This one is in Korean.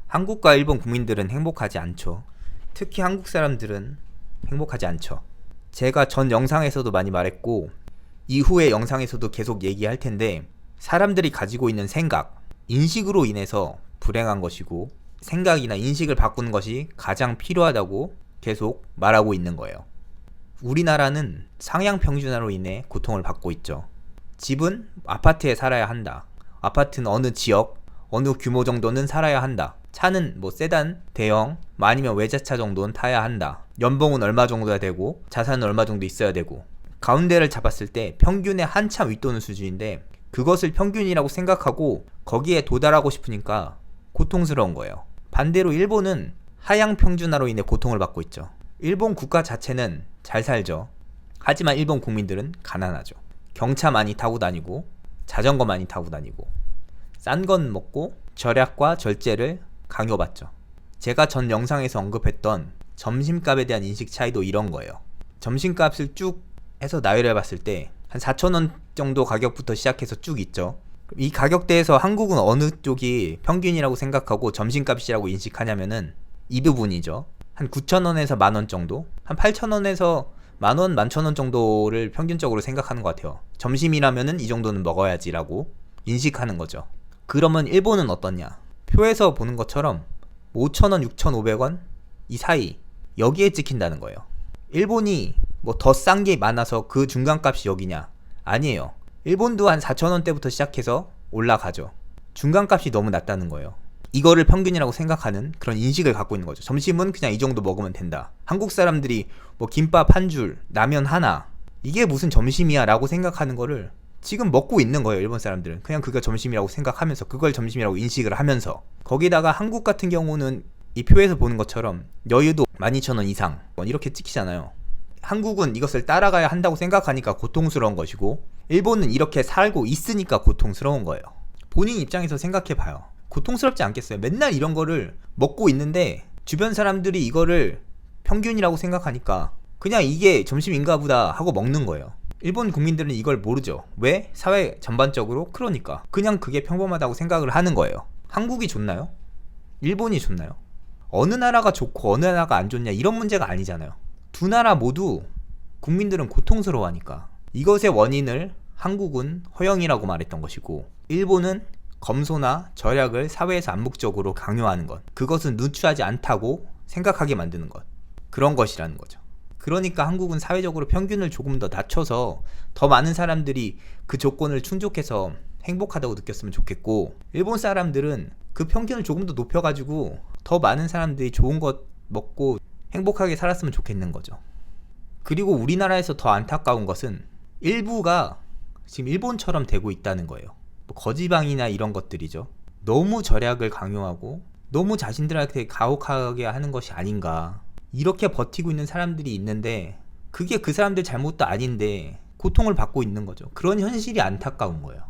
한국과 일본 국민들은 행복하지 않죠. 특히 한국 사람들은 행복하지 않죠. 제가 전 영상에서도 많이 말했고 이후의 영상에서도 계속 얘기할 텐데, 사람들이 가지고 있는 생각, 인식으로 인해서 불행한 것이고 생각이나 인식을 바꾸는 것이 가장 필요하다고 계속 말하고 있는 거예요. 우리나라는 상향 평준화로 인해 고통을 받고 있죠. 집은 아파트에 살아야 한다. 아파트는 어느 지역, 어느 규모 정도는 살아야 한다. 차는 뭐 세단, 대형, 아니면 외제차 정도는 타야 한다. 연봉은 얼마 정도야 되고 자산은 얼마 정도 있어야 되고, 가운데를 잡았을 때 평균에 한참 윗도는 수준인데 그것을 평균이라고 생각하고 거기에 도달하고 싶으니까 고통스러운 거예요. 반대로 일본은 하향 평준화로 인해 고통을 받고 있죠. 일본 국가 자체는 잘 살죠. 하지만 일본 국민들은 가난하죠. 경차 많이 타고 다니고 자전거 많이 타고 다니고 싼 건 먹고 절약과 절제를 강요받죠. 제가 전 영상에서 언급했던 점심값에 대한 인식 차이도 이런 거예요. 점심값을 쭉 해서 나열해 봤을 때 한 4,000원 정도 가격부터 시작해서 쭉 있죠. 이 가격대에서 한국은 어느 쪽이 평균이라고 생각하고 점심값이라고 인식하냐면은 이 부분이죠. 한 9,000원에서 만원 정도, 한 8,000원에서 만원, 11,000원 정도를 평균적으로 생각하는 것 같아요. 점심이라면은 이 정도는 먹어야지라고 인식하는 거죠. 그러면 일본은 어떠냐? 표에서 보는 것처럼 5,000원, 6,500원 이 사이, 여기에 찍힌다는 거예요. 일본이 뭐 더 싼 게 많아서 그 중간값이 여기냐? 아니에요. 일본도 한 4,000원대부터 시작해서 올라가죠. 중간값이 너무 낮다는 거예요. 이거를 평균이라고 생각하는 그런 인식을 갖고 있는 거죠. 점심은 그냥 이 정도 먹으면 된다. 한국 사람들이 뭐 김밥 한 줄, 라면 하나, 이게 무슨 점심이야 라고 생각하는 거를 지금 먹고 있는 거예요. 일본 사람들은 그냥 그게 점심이라고 생각하면서, 그걸 점심이라고 인식을 하면서, 거기다가 한국 같은 경우는 이 표에서 보는 것처럼 여유도 12,000원 이상 이렇게 찍히잖아요. 한국은 이것을 따라가야 한다고 생각하니까 고통스러운 것이고, 일본은 이렇게 살고 있으니까 고통스러운 거예요. 본인 입장에서 생각해봐요. 고통스럽지 않겠어요? 맨날 이런 거를 먹고 있는데 주변 사람들이 이거를 평균이라고 생각하니까 그냥 이게 점심인가 보다 하고 먹는 거예요. 일본 국민들은 이걸 모르죠. 왜? 사회 전반적으로 그러니까 그냥 그게 평범하다고 생각을 하는 거예요. 한국이 좋나요? 일본이 좋나요? 어느 나라가 좋고 어느 나라가 안 좋냐, 이런 문제가 아니잖아요. 두 나라 모두 국민들은 고통스러워하니까. 이것의 원인을 한국은 허영이라고 말했던 것이고, 일본은 검소나 절약을 사회에서 암묵적으로 강요하는 것, 그것은 누추하지 않다고 생각하게 만드는 것, 그런 것이라는 거죠. 그러니까 한국은 사회적으로 평균을 조금 더 낮춰서 더 많은 사람들이 그 조건을 충족해서 행복하다고 느꼈으면 좋겠고, 일본 사람들은 그 평균을 조금 더 높여가지고 더 많은 사람들이 좋은 것 먹고 행복하게 살았으면 좋겠는 거죠. 그리고 우리나라에서 더 안타까운 것은 일부가 지금 일본처럼 되고 있다는 거예요. 뭐 거지방이나 이런 것들이죠. 너무 절약을 강요하고 너무 자신들한테 가혹하게 하는 것이 아닌가. 이렇게 버티고 있는 사람들이 있는데 그게 그 사람들 잘못도 아닌데 고통을 받고 있는 거죠. 그런 현실이 안타까운 거예요.